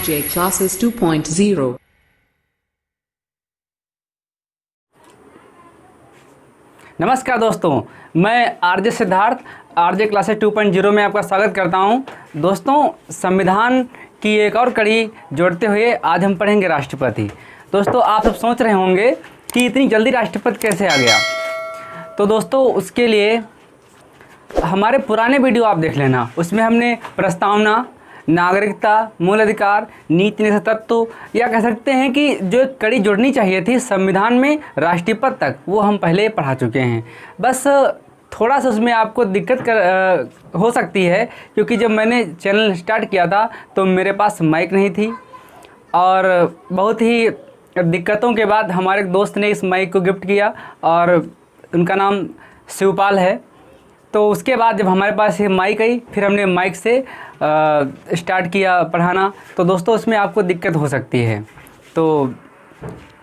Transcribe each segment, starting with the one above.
RJ Classes 2.0. नमस्कार दोस्तों, मैं आरजे सिद्धार्थ आरजे क्लासेस 2.0 में आपका स्वागत करता हूं। दोस्तों, संविधान की एक और कड़ी जोड़ते हुए आज हम पढ़ेंगे राष्ट्रपति। दोस्तों, आप सब सोच रहे होंगे कि इतनी जल्दी राष्ट्रपति कैसे आ गया। तो दोस्तों, उसके लिए हमारे पुराने वीडियो आप देख लेना। उसमें हमने प्रस्तावना, नागरिकता, मूल अधिकार, नीति निषेध तत्व, या कह सकते हैं कि जो एक कड़ी जुड़नी चाहिए थी संविधान में राष्ट्रपति तक, वो हम पहले पढ़ा चुके हैं। बस थोड़ा सा उसमें आपको दिक्कत हो सकती है, क्योंकि जब मैंने चैनल स्टार्ट किया था तो मेरे पास माइक नहीं थी, और बहुत ही दिक्कतों के बाद हमारे एक दोस्त ने इस माइक को गिफ्ट किया, और उनका नाम शिवपाल है। तो उसके बाद जब हमारे पास ये माइक आई, फिर हमने माइक से स्टार्ट किया पढ़ाना। तो दोस्तों, उसमें आपको दिक्कत हो सकती है। तो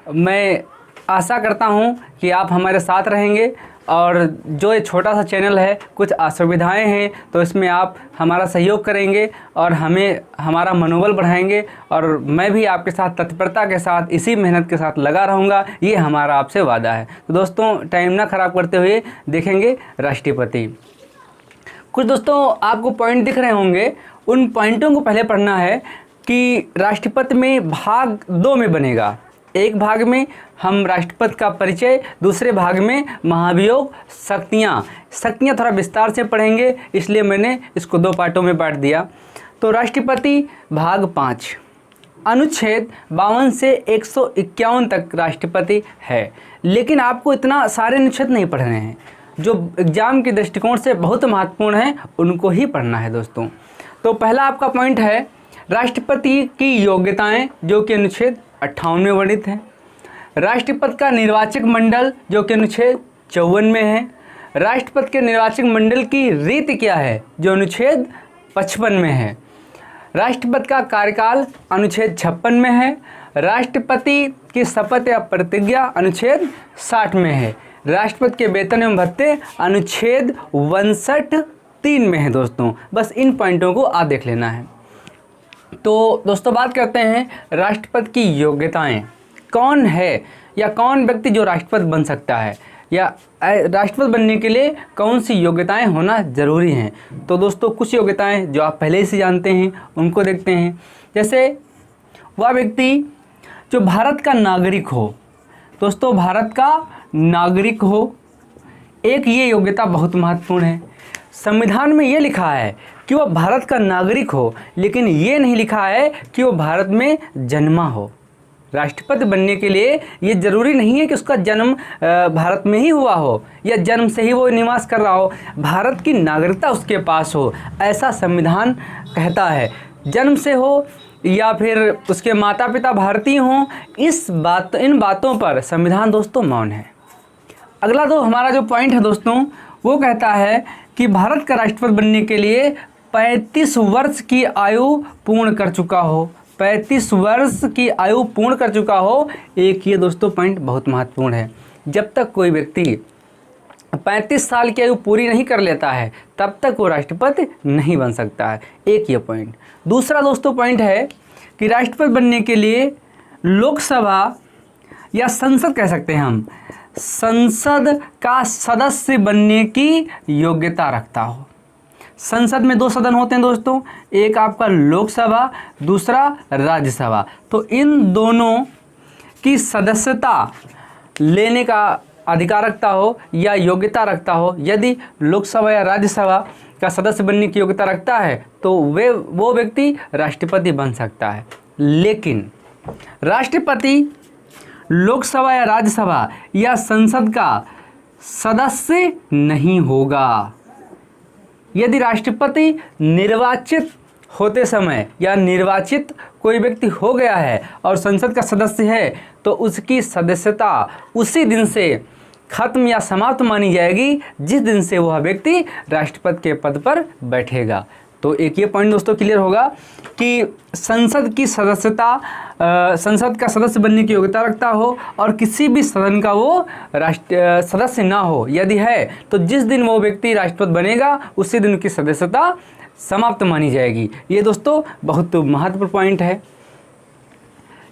मैं आशा करता हूँ कि आप हमारे साथ रहेंगे, और जो ये छोटा सा चैनल है, कुछ असुविधाएं हैं, तो इसमें आप हमारा सहयोग करेंगे और हमें हमारा मनोबल बढ़ाएंगे, और मैं भी आपके साथ तत्परता के साथ इसी मेहनत के साथ लगा रहूँगा। ये हमारा आपसे वादा है। तो दोस्तों, टाइम ना ख़राब करते हुए देखेंगे राष्ट्रपति। कुछ दोस्तों आपको पॉइंट दिख रहे होंगे, उन पॉइंटों को पहले पढ़ना है कि राष्ट्रपति में भाग 2 में बनेगा। एक भाग में हम राष्ट्रपति का परिचय, दूसरे भाग में महाभियोग, शक्तियाँ थोड़ा विस्तार से पढ़ेंगे, इसलिए मैंने इसको 2 पार्टों में बांट दिया। तो राष्ट्रपति भाग 5, अनुच्छेद 52 से 151 तक राष्ट्रपति है। लेकिन आपको इतना सारे अनुच्छेद नहीं पढ़ने हैं, जो एग्जाम के दृष्टिकोण से बहुत महत्वपूर्ण है, उनको ही पढ़ना है दोस्तों। तो पहला आपका पॉइंट है राष्ट्रपति की योग्यताएं, जो कि अनुच्छेद 58 में वर्णित है। राष्ट्रपति का निर्वाचक मंडल, जो कि अनुच्छेद 54 में है। राष्ट्रपति के निर्वाचक मंडल की रीति क्या है, जो अनुच्छेद 55 में है। राष्ट्रपति का कार्यकाल अनुच्छेद 56 में है। राष्ट्रपति की शपथ या प्रतिज्ञा अनुच्छेद 60 में है। राष्ट्रपति के वेतन एवं भत्ते अनुच्छेद 59(3) में है। दोस्तों, बस इन पॉइंटों को आप देख लेना है। तो दोस्तों, बात करते हैं राष्ट्रपति की योग्यताएं। कौन है या कौन व्यक्ति जो राष्ट्रपति बन सकता है, या राष्ट्रपति बनने के लिए कौन सी योग्यताएं होना ज़रूरी हैं। तो दोस्तों, कुछ योग्यताएं जो आप पहले से जानते हैं उनको देखते हैं। जैसे वह व्यक्ति जो भारत का नागरिक हो। दोस्तों, भारत का नागरिक हो, एक ये योग्यता बहुत महत्वपूर्ण है। संविधान में ये लिखा है कि वह भारत का नागरिक हो, लेकिन ये नहीं लिखा है कि वो भारत में जन्मा हो। राष्ट्रपति बनने के लिए ये ज़रूरी नहीं है कि उसका जन्म भारत में ही हुआ हो, या जन्म से ही वो निवास कर रहा हो। भारत की नागरिकता उसके पास हो, ऐसा संविधान कहता है। जन्म से हो या फिर उसके माता पिता भारतीय हों, इन बातों पर संविधान दोस्तों मौन है। अगला हमारा जो पॉइंट है दोस्तों, वो कहता है कि भारत का राष्ट्रपति बनने के लिए 35 वर्ष की आयु पूर्ण कर चुका हो। 35 वर्ष की आयु पूर्ण कर चुका हो। एक ये दोस्तों पॉइंट बहुत महत्वपूर्ण है। जब तक कोई व्यक्ति 35 साल की आयु पूरी नहीं कर लेता है, तब तक वो राष्ट्रपति नहीं बन सकता है। एक ये पॉइंट। दूसरा दोस्तों पॉइंट है कि राष्ट्रपति बनने के लिए लोकसभा या संसद कह सकते हैं हम, संसद का सदस्य बनने की योग्यता रखता हो। संसद में 2 सदन होते हैं दोस्तों, एक आपका लोकसभा, दूसरा राज्यसभा। तो इन दोनों की सदस्यता लेने का अधिकार रखता हो या योग्यता रखता हो। यदि लोकसभा या राज्यसभा का सदस्य बनने की योग्यता रखता है, तो वो व्यक्ति राष्ट्रपति बन सकता है। लेकिन राष्ट्रपति लोकसभा या राज्यसभा या संसद का सदस्य नहीं होगा। यदि राष्ट्रपति निर्वाचित होते समय या निर्वाचित कोई व्यक्ति हो गया है और संसद का सदस्य है, तो उसकी सदस्यता उसी दिन से खत्म या समाप्त मानी जाएगी जिस दिन से वह व्यक्ति राष्ट्रपति के पद पर बैठेगा। तो एक ये पॉइंट दोस्तों क्लियर होगा कि संसद की सदस्यता, संसद का सदस्य बनने की योग्यता रखता हो, और किसी भी सदन का वो सदस्य ना हो। यदि है तो जिस दिन वो व्यक्ति राष्ट्रपति बनेगा उसी दिन की सदस्यता समाप्त मानी जाएगी। ये दोस्तों बहुत महत्वपूर्ण पॉइंट है।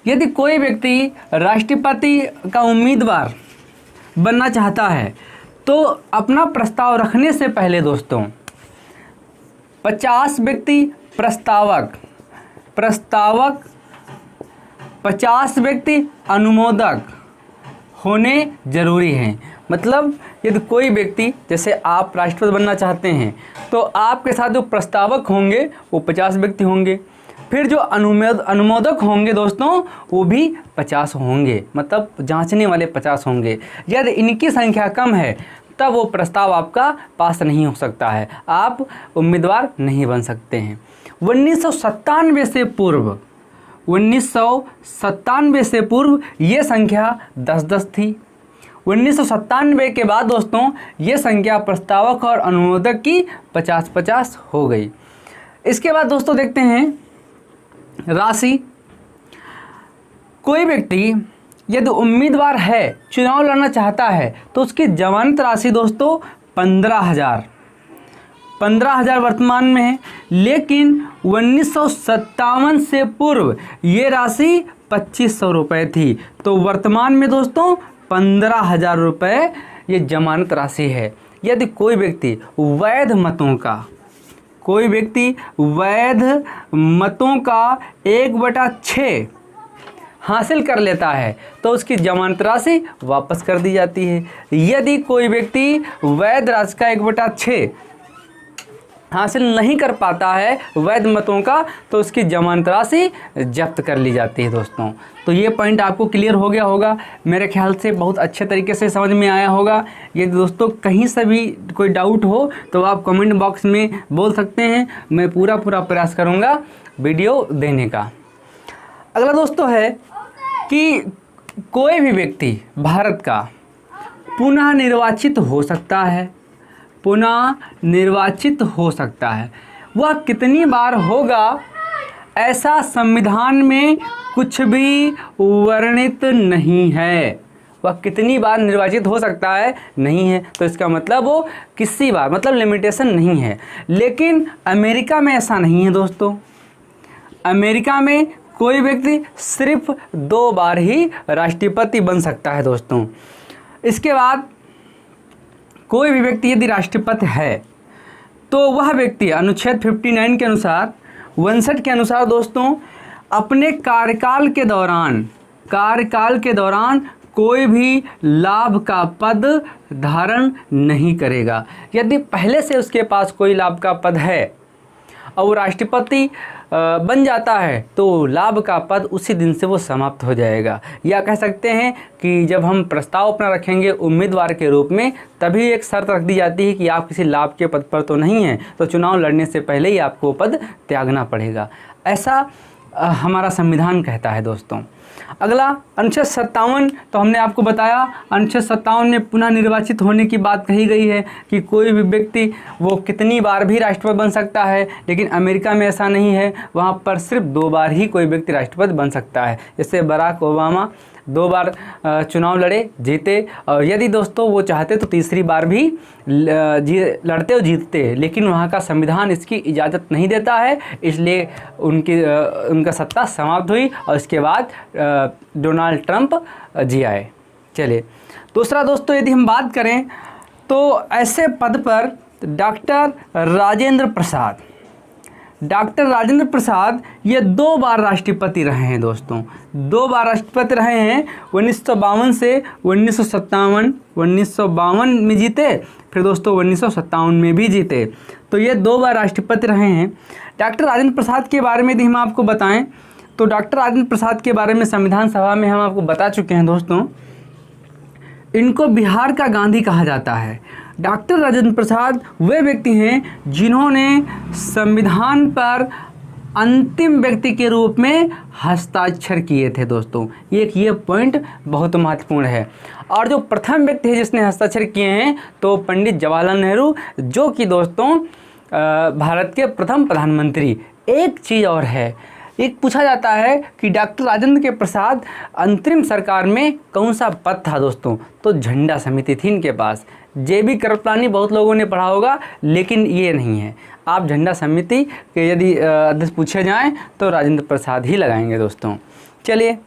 यदि कोई व्यक्ति राष्ट्रपति का उम्मीदवार बनना चाहता है तो अपना प्रस्ताव रखने से पहले दोस्तों 50 व्यक्ति प्रस्तावक 50 व्यक्ति अनुमोदक होने जरूरी हैं। मतलब यदि कोई व्यक्ति, जैसे आप राष्ट्रपति बनना चाहते हैं तो आपके साथ जो प्रस्तावक होंगे वो 50 व्यक्ति होंगे, फिर जो अनुमोदक होंगे दोस्तों वो भी 50 होंगे, मतलब जांचने वाले 50 होंगे। यदि इनकी संख्या कम है तब वो प्रस्ताव आपका पास नहीं हो सकता है, आप उम्मीदवार नहीं बन सकते हैं। 1997 से पूर्व ये संख्या 10-10 थी। 1997 के बाद दोस्तों ये संख्या प्रस्तावक और अनुमोदक की 50-50 हो गई। इसके बाद दोस्तों देखते हैं राशि। कोई व्यक्ति यदि उम्मीदवार है, चुनाव लड़ना चाहता है तो उसकी जमानत राशि दोस्तों 15,000 वर्तमान में है, लेकिन 1957 से पूर्व ये राशि 2,500 रुपये थी। तो वर्तमान में दोस्तों 15,000 रुपये ये जमानत राशि है। यदि कोई व्यक्ति वैध मतों का 1/6 हासिल कर लेता है तो उसकी जमानत राशि वापस कर दी जाती है। यदि कोई व्यक्ति वैध राशि का 1/6 हासिल नहीं कर पाता है वैध मतों का तो उसकी जमानत राशि जब्त कर ली जाती है दोस्तों। तो ये पॉइंट आपको क्लियर हो गया होगा, मेरे ख्याल से बहुत अच्छे तरीके से समझ में आया होगा। यदि दोस्तों कहीं से भी कोई डाउट हो तो आप कमेंट बॉक्स में बोल सकते हैं, मैं पूरा प्रयास करूँगा वीडियो देने का। अगला दोस्तों है कि कोई भी व्यक्ति भारत का पुनः निर्वाचित हो सकता है। वह कितनी बार होगा ऐसा संविधान में कुछ भी वर्णित नहीं है। वह कितनी बार निर्वाचित हो सकता है नहीं है, तो इसका मतलब वो किसी बार, मतलब लिमिटेशन नहीं है। लेकिन अमेरिका में ऐसा नहीं है दोस्तों। अमेरिका में कोई व्यक्ति सिर्फ 2 बार ही राष्ट्रपति बन सकता है दोस्तों। इसके बाद कोई भी व्यक्ति यदि राष्ट्रपति है तो वह व्यक्ति अनुच्छेद 59 के अनुसार 59 के अनुसार दोस्तों अपने कार्यकाल के दौरान कोई भी लाभ का पद धारण नहीं करेगा। यदि पहले से उसके पास कोई लाभ का पद है और वो राष्ट्रपति बन जाता है तो लाभ का पद उसी दिन से वो समाप्त हो जाएगा। या कह सकते हैं कि जब हम प्रस्ताव अपना रखेंगे उम्मीदवार के रूप में तभी एक शर्त रख दी जाती है कि आप किसी लाभ के पद पर तो नहीं हैं, तो चुनाव लड़ने से पहले ही आपको पद त्यागना पड़ेगा। ऐसा हमारा संविधान कहता है दोस्तों। अगला अनुच्छेद 57, तो हमने आपको बताया अनुच्छेद 57 में पुनः निर्वाचित होने की बात कही गई है कि कोई भी व्यक्ति वो कितनी बार भी राष्ट्रपति बन सकता है, लेकिन अमेरिका में ऐसा नहीं है, वहाँ पर सिर्फ 2 बार ही कोई व्यक्ति राष्ट्रपति बन सकता है। जैसे बराक ओबामा 2 बार चुनाव लड़े, जीते, और यदि दोस्तों वो चाहते तो तीसरी बार भी लड़ते और जीतते, लेकिन वहाँ का संविधान इसकी इजाज़त नहीं देता है, इसलिए उनका सत्ता समाप्त हुई और इसके बाद डोनाल्ड ट्रंप जी आए। चलिए दूसरा दोस्तों, यदि हम बात करें तो ऐसे पद पर डॉक्टर राजेंद्र प्रसाद ये 2 बार राष्ट्रपति रहे हैं दोस्तों। 2 बार राष्ट्रपति रहे हैं, 1952 से 1952 में जीते, फिर दोस्तों 1957 में भी जीते। तो ये 2 बार राष्ट्रपति रहे हैं। डॉक्टर राजेंद्र प्रसाद के बारे में यदि हम आपको बताएं तो डॉक्टर राजेंद्र प्रसाद के बारे में संविधान सभा में हम आपको बता चुके हैं दोस्तों। इनको बिहार का गांधी कहा जाता है। डॉक्टर राजेंद्र प्रसाद वे व्यक्ति हैं जिन्होंने संविधान पर अंतिम व्यक्ति के रूप में हस्ताक्षर किए थे दोस्तों। ये पॉइंट बहुत महत्वपूर्ण है। और जो प्रथम व्यक्ति है जिसने हस्ताक्षर किए हैं तो पंडित जवाहरलाल नेहरू, जो कि दोस्तों भारत के प्रथम प्रधानमंत्री। एक चीज़ और है, एक पूछा जाता है कि डॉक्टर राजेंद्र प्रसाद अंतरिम सरकार में कौन सा पद था दोस्तों, तो झंडा समिति थी इनके पास। JB कृपलानी बहुत लोगों ने पढ़ा होगा, लेकिन ये नहीं है। आप झंडा समिति के यदि अध्यक्ष पूछे जाएं तो राजेंद्र प्रसाद ही लगाएंगे दोस्तों। चलिए,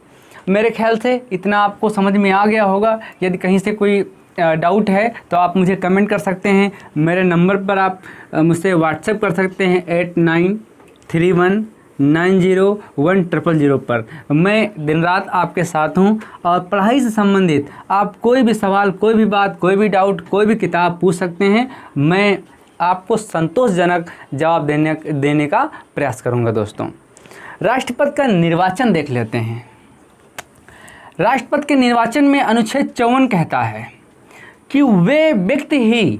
मेरे ख्याल से इतना आपको समझ में आ गया होगा। यदि कहीं से कोई डाउट है तो आप मुझे कमेंट कर सकते हैं। मेरे नंबर पर आप मुझसे व्हाट्सएप कर सकते हैं 8931901000 पर। मैं दिन रात आपके साथ हूं और पढ़ाई से संबंधित आप कोई भी सवाल, कोई भी बात, कोई भी डाउट, कोई भी किताब पूछ सकते हैं। मैं आपको संतोषजनक जवाब देने का प्रयास करूंगा। दोस्तों, राष्ट्रपति का निर्वाचन देख लेते हैं। राष्ट्रपति के निर्वाचन में अनुच्छेद 54 कहता है कि वे व्यक्ति ही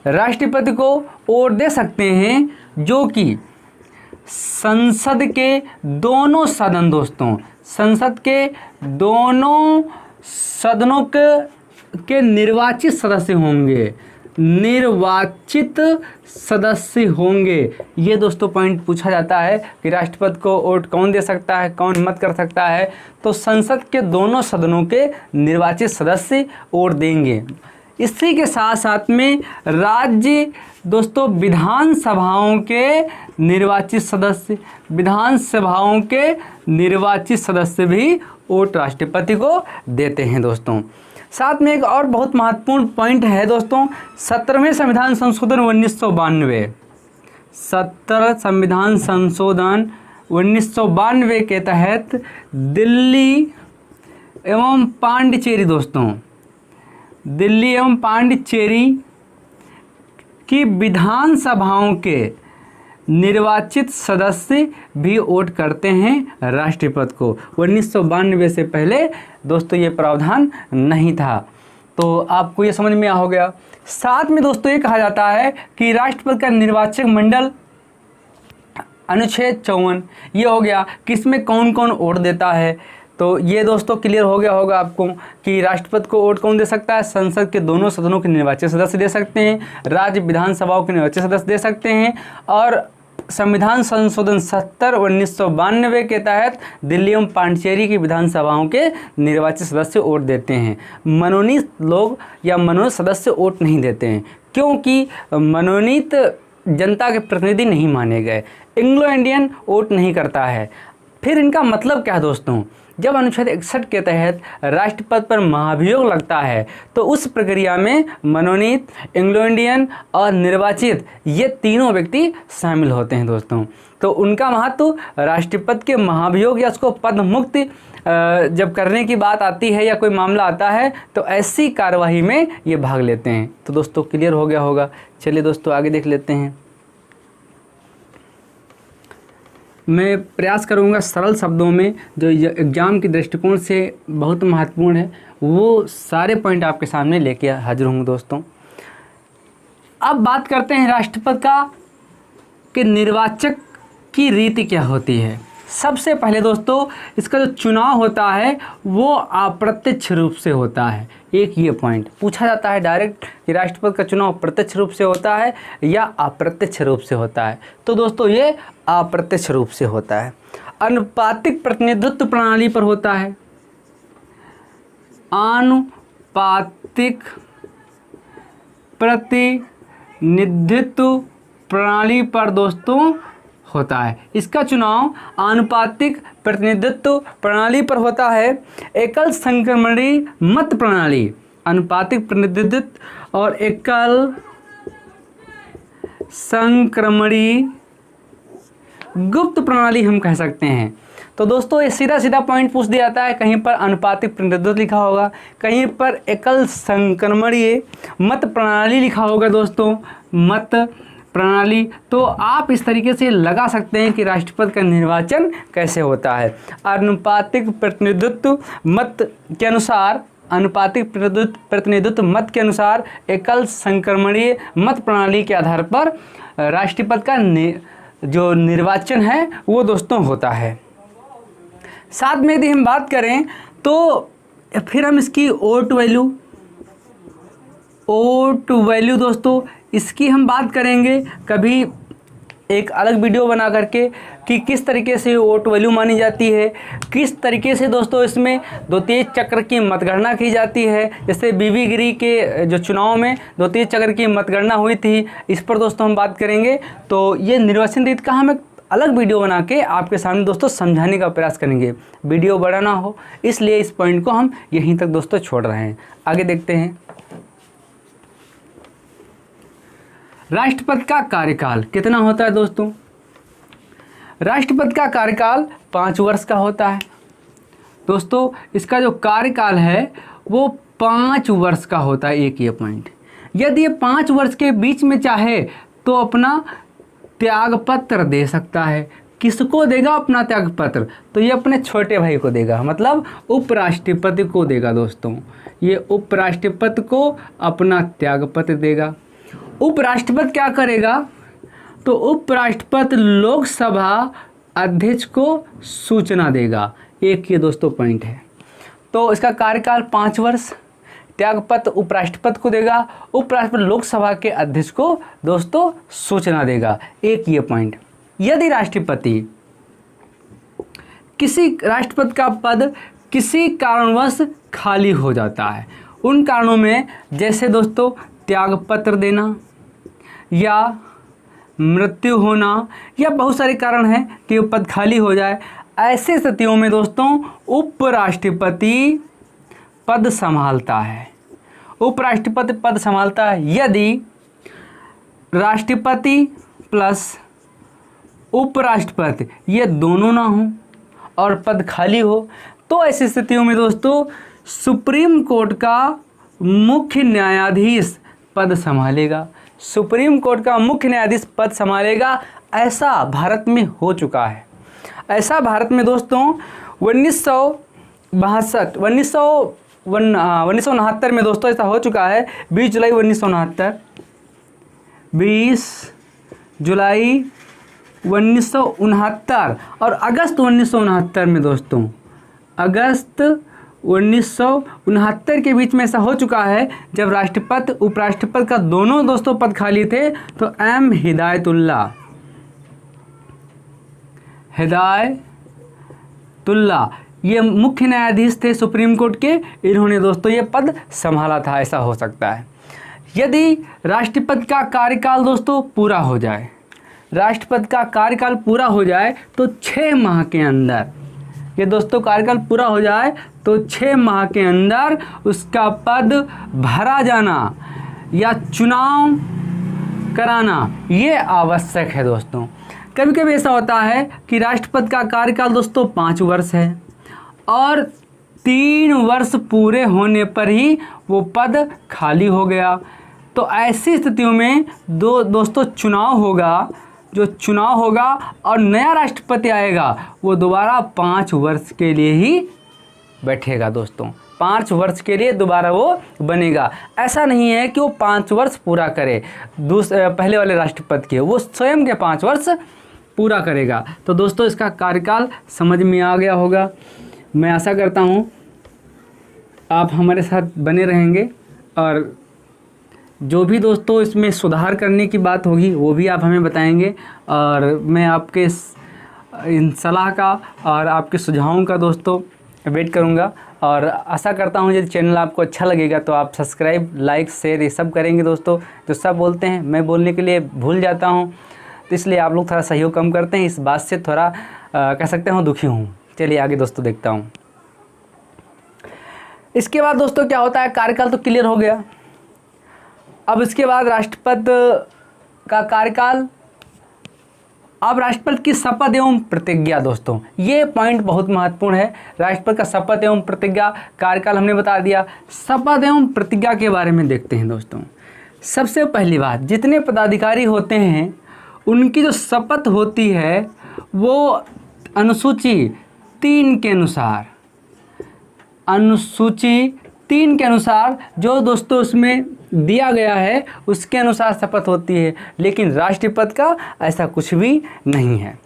राष्ट्रपति को वोट दे सकते हैं जो कि संसद के दोनों सदन, दोस्तों संसद के दोनों सदनों के निर्वाचित सदस्य होंगे। निर्वाचित सदस्य होंगे। ये दोस्तों पॉइंट पूछा जाता है कि राष्ट्रपति को वोट कौन दे सकता है, कौन मत कर सकता है। तो संसद के दोनों सदनों के निर्वाचित सदस्य वोट देंगे। इसी के साथ साथ में राज्य दोस्तों विधानसभाओं के निर्वाचित सदस्य भी वोट राष्ट्रपति को देते हैं। दोस्तों, साथ में एक और बहुत महत्वपूर्ण पॉइंट है दोस्तों, 17वें संविधान संशोधन 1992, 17 संविधान संशोधन 1992 के तहत दिल्ली एवं पांडिचेरी, दोस्तों दिल्ली एवं पांडिचेरी की विधानसभाओं के निर्वाचित सदस्य भी वोट करते हैं राष्ट्रपति को। 1992 से पहले दोस्तों ये प्रावधान नहीं था। तो आपको ये समझ में आ हो गया। साथ में दोस्तों ये कहा जाता है कि राष्ट्रपति का निर्वाचक मंडल अनुच्छेद 54 ये हो गया कि इसमें कौन कौन वोट देता है। तो ये दोस्तों क्लियर हो गया होगा आपको कि राष्ट्रपति को वोट कौन दे सकता है। संसद के दोनों सदनों के निर्वाचित सदस्य दे सकते हैं, राज्य विधानसभाओं के निर्वाचित सदस्य दे सकते हैं, और संविधान संशोधन 70/1992 के तहत दिल्ली एवं पांडिचेरी की विधानसभाओं के निर्वाचित सदस्य वोट देते हैं। मनोनीत लोग या मनोनीत सदस्य वोट नहीं देते हैं, क्योंकि मनोनीत जनता के प्रतिनिधि नहीं माने गए। एंग्लो इंडियन वोट नहीं करता है। फिर इनका मतलब क्या है दोस्तों, जब अनुच्छेद 61 के तहत राष्ट्रपति पर महाभियोग लगता है तो उस प्रक्रिया में मनोनीत, एंग्लो इंडियन और निर्वाचित ये तीनों व्यक्ति शामिल होते हैं। दोस्तों, तो उनका महत्व राष्ट्रपति के महाभियोग या उसको पद मुक्त जब करने की बात आती है या कोई मामला आता है तो ऐसी कार्यवाही में ये भाग लेते हैं। तो दोस्तों क्लियर हो गया होगा। चलिए दोस्तों आगे देख लेते हैं। मैं प्रयास करूंगा सरल शब्दों में, जो एग्ज़ाम के दृष्टिकोण से बहुत महत्वपूर्ण है, वो सारे पॉइंट आपके सामने लेके हाजिर हूँ। दोस्तों, अब बात करते हैं राष्ट्रपति के निर्वाचक की रीति क्या होती है। सबसे पहले दोस्तों इसका जो चुनाव होता है वो अप्रत्यक्ष रूप से होता है। एक ये पॉइंट पूछा जाता है डायरेक्ट कि राष्ट्रपति का चुनाव प्रत्यक्ष रूप से होता है या अप्रत्यक्ष रूप से होता है। तो दोस्तों ये अप्रत्यक्ष रूप से होता है। अनुपातिक प्रतिनिधित्व प्रणाली पर होता है। अनुपातिक प्रतिनिधित्व प्रणाली पर दोस्तों होता है। इसका चुनाव आनुपातिक प्रतिनिधित्व प्रणाली पर होता है। एकल संक्रमणी मत प्रणाली, अनुपातिक प्रतिनिधित्व और एकल संक्रमणी गुप्त प्रणाली हम कह सकते हैं। तो दोस्तों ये सीधा सीधा पॉइंट पूछ दिया जाता है, कहीं पर अनुपातिक प्रतिनिधित्व लिखा होगा, कहीं पर एकल संक्रमणीय मत प्रणाली लिखा होगा। दोस्तों मत प्रणाली, तो आप इस तरीके से लगा सकते हैं कि राष्ट्रपति का निर्वाचन कैसे होता है। अनुपातिक प्रतिनिधित्व मत के अनुसार, अनुपातिक प्रतिनिधित्व मत के अनुसार एकल संक्रमणीय मत प्रणाली के आधार पर राष्ट्रपति का जो निर्वाचन है वो दोस्तों होता है। साथ में यदि हम बात करें तो फिर हम इसकी वोट वैल्यू दोस्तों इसकी हम बात करेंगे कभी एक अलग वीडियो बना करके कि किस तरीके से वोट वैल्यू मानी जाती है, किस तरीके से दोस्तों इसमें द्वितीय चक्र की मतगणना की जाती है। जैसे बीबी गिरी के जो चुनाव में द्वितीय चक्र की मतगणना हुई थी, इस पर दोस्तों हम बात करेंगे। तो ये निर्वाचन रीति का हम एक अलग वीडियो बना के आपके सामने दोस्तों समझाने का प्रयास करेंगे, वीडियो बड़ा ना हो, इसलिए इस पॉइंट को हम यहीं तक दोस्तों छोड़ रहे हैं। आगे देखते हैं। राष्ट्रपति का कार्यकाल कितना होता है दोस्तों? राष्ट्रपति का कार्यकाल 5 वर्ष का होता है दोस्तों। इसका जो कार्यकाल है वो 5 वर्ष का होता है। एक ये पॉइंट, यदि ये 5 वर्ष के बीच में चाहे तो अपना त्यागपत्र दे सकता है। किसको देगा अपना त्यागपत्र? तो ये अपने छोटे भाई को देगा, मतलब उपराष्ट्रपति को देगा दोस्तों। ये उपराष्ट्रपति को अपना त्यागपत्र देगा। उपराष्ट्रपति क्या करेगा? तो उपराष्ट्रपति लोकसभा अध्यक्ष को सूचना देगा। एक ये दोस्तों पॉइंट है। तो इसका कार्यकाल 5 वर्ष, त्यागपत्र उपराष्ट्रपति को देगा, उपराष्ट्रपति लोकसभा के अध्यक्ष को दोस्तों सूचना देगा। एक ये पॉइंट। यदि किसी राष्ट्रपति का पद किसी कारणवश खाली हो जाता है, उन कारणों में जैसे दोस्तों त्यागपत्र देना या मृत्यु होना या बहुत सारे कारण हैं कि वो पद खाली हो जाए, ऐसे स्थितियों में दोस्तों उपराष्ट्रपति पद संभालता है। उपराष्ट्रपति पद संभालता है। यदि राष्ट्रपति प्लस उपराष्ट्रपति ये दोनों ना हो और पद खाली हो, तो ऐसी स्थितियों में दोस्तों सुप्रीम कोर्ट का मुख्य न्यायाधीश पद संभालेगा। सुप्रीम कोर्ट का मुख्य न्यायाधीश पद संभालेगा। ऐसा भारत में हो चुका है। ऐसा भारत में दोस्तों 1969 में दोस्तों ऐसा हो चुका है। 20 जुलाई 1969 और अगस्त 1969 में दोस्तों, अगस्त 1969 के बीच में ऐसा हो चुका है जब राष्ट्रपति उपराष्ट्रपति का दोनों दोस्तों पद खाली थे। तो एम हिदायतुल्ला ये मुख्य न्यायाधीश थे सुप्रीम कोर्ट के, इन्होंने दोस्तों ये पद संभाला था। ऐसा हो सकता है। यदि राष्ट्रपति का कार्यकाल दोस्तों पूरा हो जाए, राष्ट्रपति का कार्यकाल पूरा हो जाए तो 6 माह के अंदर, ये दोस्तों कार्यकाल पूरा हो जाए तो 6 माह के अंदर उसका पद भरा जाना या चुनाव कराना ये आवश्यक है दोस्तों। कभी कभी ऐसा होता है कि राष्ट्रपति का कार्यकाल दोस्तों 5 वर्ष है और 3 वर्ष पूरे होने पर ही वो पद खाली हो गया, तो ऐसी स्थितियों में दोस्तों चुनाव होगा। जो चुनाव होगा और नया राष्ट्रपति आएगा वो दोबारा 5 वर्ष के लिए ही बैठेगा दोस्तों। 5 वर्ष के लिए दोबारा वो बनेगा। ऐसा नहीं है कि वो 5 वर्ष पूरा करे पहले वाले राष्ट्रपति के, वो स्वयं के 5 वर्ष पूरा करेगा। तो दोस्तों इसका कार्यकाल समझ में आ गया होगा। मैं आशा करता हूँ आप हमारे साथ बने रहेंगे और जो भी दोस्तों इसमें सुधार करने की बात होगी वो भी आप हमें बताएंगे और मैं आपके इन सलाह का और आपके सुझावों का दोस्तों वेट करूंगा। और आशा करता हूं यदि चैनल आपको अच्छा लगेगा तो आप सब्सक्राइब, लाइक, शेयर ये सब करेंगे दोस्तों। जो सब बोलते हैं मैं बोलने के लिए भूल जाता हूं, तो इसलिए आप लोग थोड़ा सहयोग कम करते हैं। इस बात से थोड़ा कह सकते हो दुखी हूँ। चलिए आगे दोस्तों देखता हूँ। इसके बाद दोस्तों क्या होता है, कार्यकाल तो क्लियर हो गया। अब इसके बाद राष्ट्रपति का कार्यकाल, अब राष्ट्रपति की शपथ एवं प्रतिज्ञा दोस्तों, ये पॉइंट बहुत महत्वपूर्ण है। राष्ट्रपति का शपथ एवं प्रतिज्ञा, कार्यकाल हमने बता दिया। शपथ एवं प्रतिज्ञा के बारे में देखते हैं दोस्तों। सबसे पहली बात, जितने पदाधिकारी होते हैं उनकी जो शपथ होती है वो अनुसूची 3 के अनुसार, अनुसूची 3 के अनुसार जो दोस्तों उसमें दिया गया है उसके अनुसार शपथ होती है। लेकिन राष्ट्रपति का ऐसा कुछ भी नहीं है।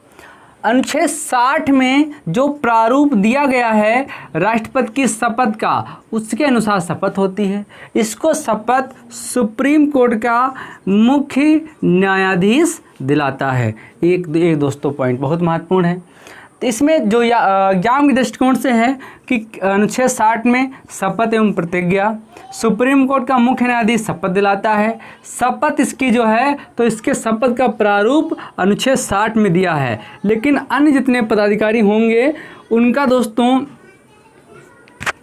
अनुच्छेद 60 में जो प्रारूप दिया गया है राष्ट्रपति की शपथ का, उसके अनुसार शपथ होती है। इसको शपथ सुप्रीम कोर्ट का मुख्य न्यायाधीश दिलाता है। एक दोस्तों पॉइंट बहुत महत्वपूर्ण है। तो इसमें जो एग्जाम के दृष्टिकोण से है कि अनुच्छेद 60 में शपथ एवं प्रतिज्ञा, सुप्रीम कोर्ट का मुख्य न्यायाधीश शपथ दिलाता है। शपथ इसकी जो है तो इसके शपथ का प्रारूप अनुच्छेद 60 में दिया है, लेकिन अन्य जितने पदाधिकारी होंगे उनका दोस्तों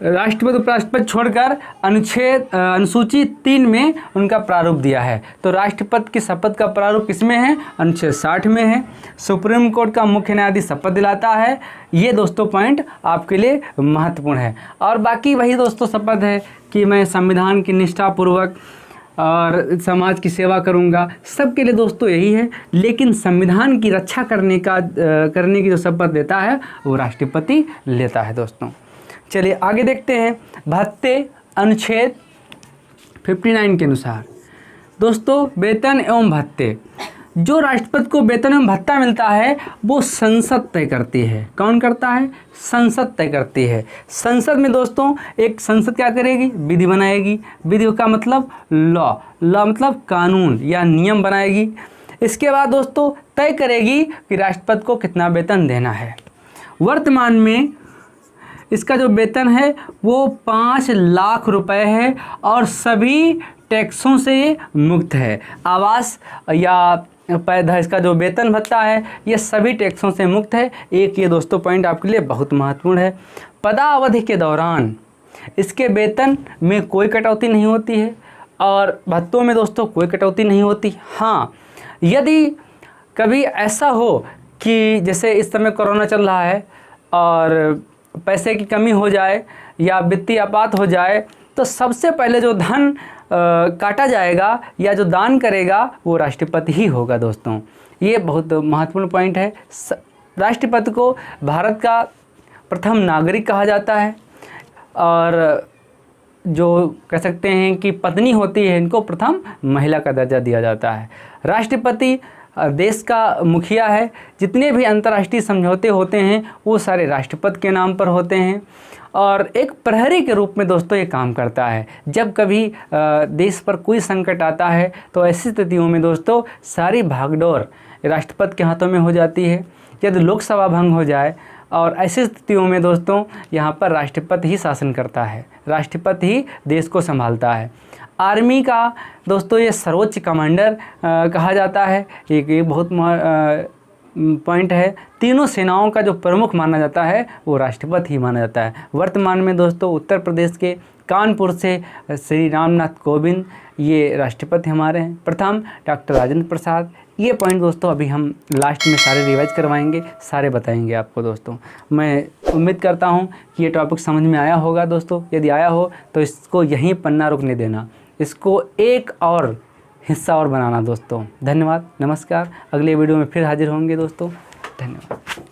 राष्ट्रपति उपराष्ट्रपति छोड़कर अनुसूची 3 में उनका प्रारूप दिया है। तो राष्ट्रपति की शपथ का प्रारूप किसमें है? अनुच्छेद 60 में है। सुप्रीम कोर्ट का मुख्य न्यायाधीश शपथ दिलाता है। ये दोस्तों पॉइंट आपके लिए महत्वपूर्ण है। और बाकी वही दोस्तों शपथ है कि मैं संविधान की निष्ठापूर्वक और समाज की सेवा करूंगा, सबके लिए दोस्तों यही है। लेकिन संविधान की रक्षा करने की जो शपथ लेता है वो राष्ट्रपति लेता है दोस्तों। चलिए आगे देखते हैं। भत्ते अनुच्छेद 59 के अनुसार दोस्तों वेतन एवं भत्ते, जो राष्ट्रपति को वेतन एवं भत्ता मिलता है वो संसद तय करती है। कौन करता है? संसद तय करती है। संसद में दोस्तों एक संसद क्या करेगी? विधि बनाएगी। विधि का मतलब लॉ मतलब कानून या नियम बनाएगी। इसके बाद दोस्तों तय करेगी कि राष्ट्रपति को कितना वेतन देना है। वर्तमान में इसका जो वेतन है वो 5 लाख रुपए है और सभी टैक्सों से ये मुक्त है। आवास या पैदा इसका जो वेतन भत्ता है ये सभी टैक्सों से मुक्त है। एक ये दोस्तों पॉइंट आपके लिए बहुत महत्वपूर्ण है। पदावधि के दौरान इसके वेतन में कोई कटौती नहीं होती है और भत्तों में दोस्तों कोई कटौती नहीं होती। हाँ, यदि कभी ऐसा हो कि जैसे इस समय कोरोना चल रहा है और पैसे की कमी हो जाए या वित्तीय आपात हो जाए तो सबसे पहले जो धन काटा जाएगा या जो दान करेगा वो राष्ट्रपति ही होगा दोस्तों। ये बहुत महत्वपूर्ण पॉइंट है। राष्ट्रपति को भारत का प्रथम नागरिक कहा जाता है और जो कह सकते हैं कि पत्नी होती है इनको प्रथम महिला का दर्जा दिया जाता है। राष्ट्रपति देश का मुखिया है। जितने भी अंतर्राष्ट्रीय समझौते होते हैं वो सारे राष्ट्रपति के नाम पर होते हैं और एक प्रहरी के रूप में दोस्तों ये काम करता है। जब कभी देश पर कोई संकट आता है तो ऐसी स्थितियों में दोस्तों सारी भागदौड़ राष्ट्रपति के हाथों में हो जाती है। यदि लोकसभा भंग हो जाए और ऐसी स्थितियों में दोस्तों यहाँ पर राष्ट्रपति ही शासन करता है, राष्ट्रपति ही देश को संभालता है। आर्मी का दोस्तों ये सर्वोच्च कमांडर कहा जाता है। एक बहुत पॉइंट है। तीनों सेनाओं का जो प्रमुख माना जाता है वो राष्ट्रपति ही माना जाता है। वर्तमान में दोस्तों उत्तर प्रदेश के कानपुर से श्री रामनाथ कोविंद ये राष्ट्रपति हमारे हैं। प्रथम डॉक्टर राजेंद्र प्रसाद। ये पॉइंट दोस्तों अभी हम लास्ट में सारे रिवाइज करवाएंगे, सारे बताएंगे आपको दोस्तों। मैं उम्मीद करता हूँ कि ये टॉपिक समझ में आया होगा दोस्तों। यदि आया हो तो इसको यहीं पन्ना रुकने देना, इसको एक और हिस्सा और बनाना दोस्तों। धन्यवाद, नमस्कार। अगले वीडियो में फिर हाजिर होंगे दोस्तों। धन्यवाद।